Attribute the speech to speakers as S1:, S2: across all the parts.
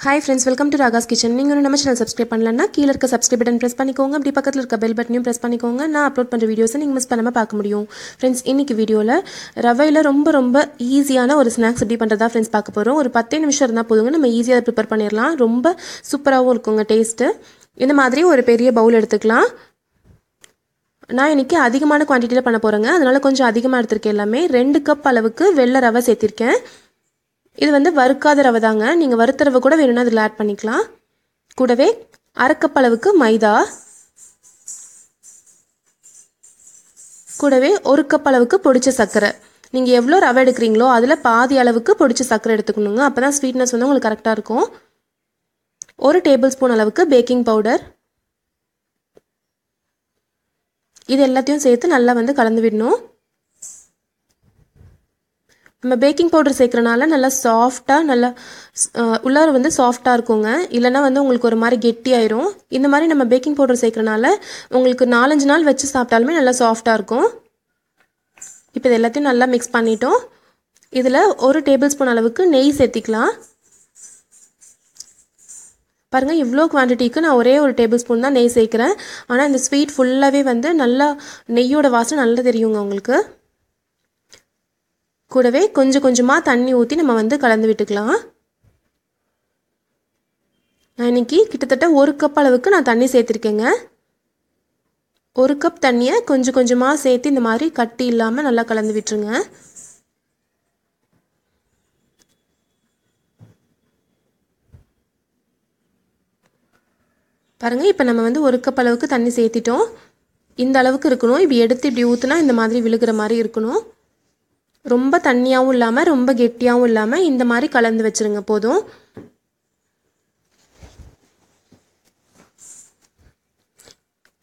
S1: Hi friends, welcome to Ragas Kitchen. நீங்க நம்ம channel subscribe பண்ணலன்னா கீழ இருக்க சப்ஸ்கிரைப் பட்டன் பிரஸ் பண்ணிக்கோங்க. அப்படி பக்கத்துல இருக்க பெல் பட்டனையும் பிரஸ் பண்ணிக்கோங்க. நான் அப்லோட் பண்ற வீடியோஸை நீங்க மிஸ் பண்ணாம பார்க்க முடியும். ஃப்ரெண்ட்ஸ், இன்னைக்கு வீடியோல ரவையில ரொம்ப ஈஸியான ஒரு ஸ்நாக்ஸ் எப்படி பண்றதா ஃப்ரெண்ட்ஸ் பார்க்க போறோம். ஒரு 10 நிமிஷம் இருந்தா போதுங்க, நம்ம ஈஸியா ப்ரிப்பேர் பண்ணிரலாம். ரொம்ப சூப்பராவும் இருக்குங்க டேஸ்ட். இந்த மாதிரி ஒரு பெரிய பவுல் எடுத்துக்கலாம். நான் இன்னைக்கு அதிகமான குவாண்டிட்டில பண்ண போறேங்க. அதனால கொஞ்சம் அதிகமா எடுத்துர்க்கேன். எல்லாமே 2 கப் அளவுக்கு வெள்ளை ரவை சேர்த்திருக்கேன். இது வறுக்காத ரவை தாங்க. நீங்க வறுத்த ரவை கூட வேணும்னா அதில் ஆட் பண்ணிக்கலாம். கூடவே 1/2 கப் அளவுக்கு மைதா, கூடவே 1 கப் அளவுக்கு பொடிச்ச சர்க்கரை. நீங்க எவ்வளோ ரவை எடுக்கிறீங்களோ அதில் பாதி அளவுக்கு பொடிச்ச சர்க்கரை எடுத்துக்கணுங்க. அப்பதான் ஸ்வீட்னஸ் உங்களுக்கு கரெக்டாக இருக்கும். 1 டேபிள் ஸ்பூன் அளவுக்கு பேக்கிங் பவுடர். இது எல்லாத்தையும் சேர்த்து நல்லா கலந்து விடணும். நம்ம பேக்கிங் பவுடர் சேர்க்கறனால நல்லா சாஃப்டாக நல்லா உள்ளார சாஃப்டாக இருக்குங்க. இல்லைனா உங்களுக்கு ஒரு மாதிரி கெட்டியாயிரும். இந்த மாதிரி நம்ம பேக்கிங் பவுடர் சேர்க்கறனால உங்களுக்கு 4-5 நாள் வச்சு சாப்பிட்டாலுமே நல்லா சாஃப்டாக இருக்கும். இப்போ இது எல்லாத்தையும் நல்லா மிக்ஸ் பண்ணிட்டோம். இதில் 1 டேபிள் ஸ்பூன் அளவுக்கு நெய் சேர்த்திக்கலாம். பாருங்கள், இவ்வளோ குவான்டிட்டிக்கு நான் ஒரே 1 டேபிள் ஸ்பூன் தான் நெய் சேர்க்குறேன். ஆனால் இந்த ஸ்வீட் ஃபுல்லாகவே நல்லா நெய்யோட வாசனை நல்லா தெரியுங்க உங்களுக்கு. கூடவே கொஞ்சமாக தண்ணி ஊற்றி நம்ம கலந்து விட்டுக்கலாம். நான் இன்னைக்கு கிட்டத்தட்ட 1 கப் அளவுக்கு நான் தண்ணி சேர்த்துருக்கேங்க. 1 கப் தண்ணியை கொஞ்சமாக சேர்த்து இந்த மாதிரி கட்டி இல்லாமல் நல்லா கலந்து விட்டுருங்க. பாருங்கள், இப்போ நம்ம 1 கப் அளவுக்கு தண்ணி சேர்த்திட்டோம். இந்த அளவுக்கு இருக்கணும். இப்படி எடுத்து இப்படி ஊற்றுனா இந்த மாதிரி விழுகிற மாதிரி இருக்கணும். ரொம்ப தண்ணியாகவும் இல்லாமல் ரொம்ப கெட்டியாகவும் இல்லாமல் இந்த மாதிரி கலந்து வச்சுருங்க போதும்.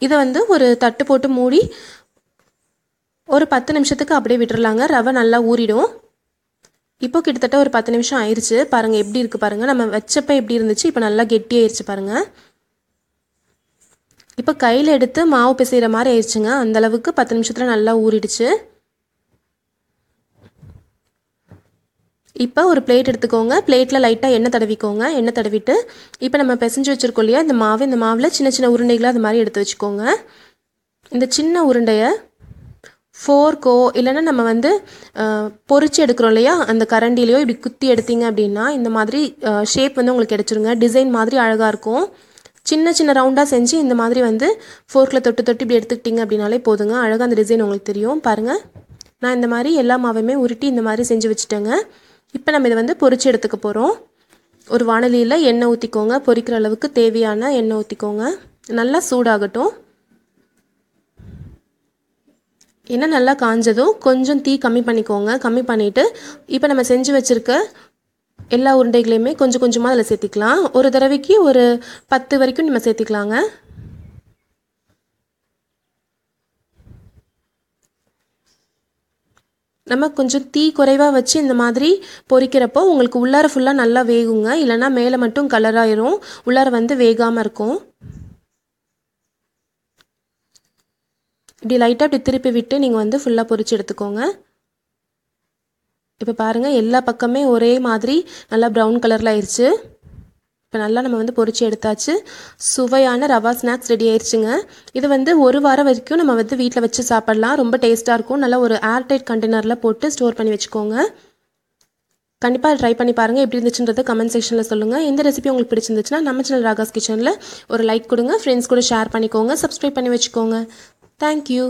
S1: இதை ஒரு தட்டு போட்டு மூடி ஒரு 10 நிமிஷத்துக்கு அப்படியே விட்டுறலாங்க. ரவை நல்லா ஊறிடும். இப்போ கிட்டத்தட்ட ஒரு 10 நிமிஷம் ஆயிடுச்சு. பாருங்கள் எப்படி இருக்குது பாருங்கள். நம்ம வச்சப்போ எப்படி இருந்துச்சு, இப்போ நல்லா கெட்டியாயிருச்சு பாருங்கள். இப்போ கையில் எடுத்து மாவு பிசைகிற மாதிரி ஆயிடுச்சுங்க. அந்தளவுக்கு 10 நிமிஷத்தில் நல்லா ஊறிடுச்சு. இப்போ ஒரு பிளேட் எடுத்துக்கோங்க. பிளேட்டில் லைட்டாக எண்ணெய் தடவிக்கோங்க. எண்ணெய் தடவிட்டு இப்போ நம்ம பிசைஞ்சு வச்சுருக்கோம் இல்லையா இந்த மாவில் சின்ன உருண்டைகளாக அது மாதிரி எடுத்து வச்சுக்கோங்க. இந்த சின்ன உருண்டையை ஃபோர்க்கோ இல்லைன்னா நம்ம பொரிச்சு எடுக்கிறோம் இல்லையா அந்த கரண்டிலையோ இப்படி குத்தி எடுத்தீங்க அப்படின்னா இந்த மாதிரி ஷேப் உங்களுக்கு கிடைச்சிருங்க. டிசைன் மாதிரி அழகாக இருக்கும். சின்ன ரவுண்டாக செஞ்சு இந்த மாதிரி ஃபோர்க்கில் தொட்டு இப்படி எடுத்துக்கிட்டிங்க அப்படின்னாலே போதுங்க. அழகாக அந்த டிசைன் உங்களுக்கு தெரியும். பாருங்கள், நான் இந்த மாதிரி எல்லா மாவையுமே உருட்டி இந்த மாதிரி செஞ்சு வச்சுட்டேங்க. இப்போ நம்ம இதை பொரிச்சு எடுத்துக்க போகிறோம். ஒரு வாணலியில் எண்ணெய் ஊற்றிக்கோங்க. பொரிக்கிற அளவுக்கு தேவையான எண்ணெய் ஊற்றிக்கோங்க. நல்லா சூடாகட்டும். எண்ணெய் நல்லா காஞ்சதும் கொஞ்சம் தீ கம்மி பண்ணிக்கோங்க. கம்மி பண்ணிவிட்டு இப்போ நம்ம செஞ்சு வச்சுருக்க எல்லா உருண்டைகளையுமே கொஞ்சமாக அதில் சேர்த்திக்கலாம். ஒரு தடவைக்கு ஒரு 10 வரைக்கும் நம்ம சேர்த்திக்கலாங்க. நம்ம கொஞ்சம் தீ குறைவாக வச்சு இந்த மாதிரி பொரிக்கிறப்போ உங்களுக்கு உள்ளார ஃபுல்லாக நல்லா வேகுங்க. இல்லைனா மேலே மட்டும் கலராயிரும், உள்ளார வேகாமல் இருக்கும். இப்படி லைட்டாக இப்படி திருப்பி விட்டு நீங்கள் ஃபுல்லாக பொரிச்சு எடுத்துக்கோங்க. இப்போ பாருங்கள், எல்லா பக்கமே ஒரே மாதிரி நல்லா ப்ரௌன் கலரில் ஆயிடுச்சு. இப்போ நல்லா நம்ம பொரிச்சு எடுத்தாச்சு. சுவையான ரவா ஸ்நாக்ஸ் ரெடி ஆயிடுச்சுங்க. இது 1 வாரம் வரைக்கும் நம்ம வீட்டில் வச்சு சாப்பிடலாம். ரொம்ப டேஸ்ட்டாக இருக்கும். நல்லா ஒரு ஏர்டைட் கண்டெய்னரில் போட்டு ஸ்டோர் பண்ணி வச்சுக்கோங்க. கண்டிப்பாக ட்ரை பண்ணி பாருங்கள். எப்படி இருந்துச்சுன்றதை கமெண்ட் செக்ஷனில் சொல்லுங்கள். இந்த ரெசிபி உங்களுக்கு பிடிச்சிருந்துச்சுன்னா நம்ம சேனல் ராகாஸ் கிச்சனில் ஒரு லைக் கொடுங்க. ஃப்ரெண்ட்ஸ் கூட ஷேர் பண்ணிக்கோங்க. சப்ஸ்கிரைப் பண்ணி வச்சுக்கோங்க. தேங்க்யூ.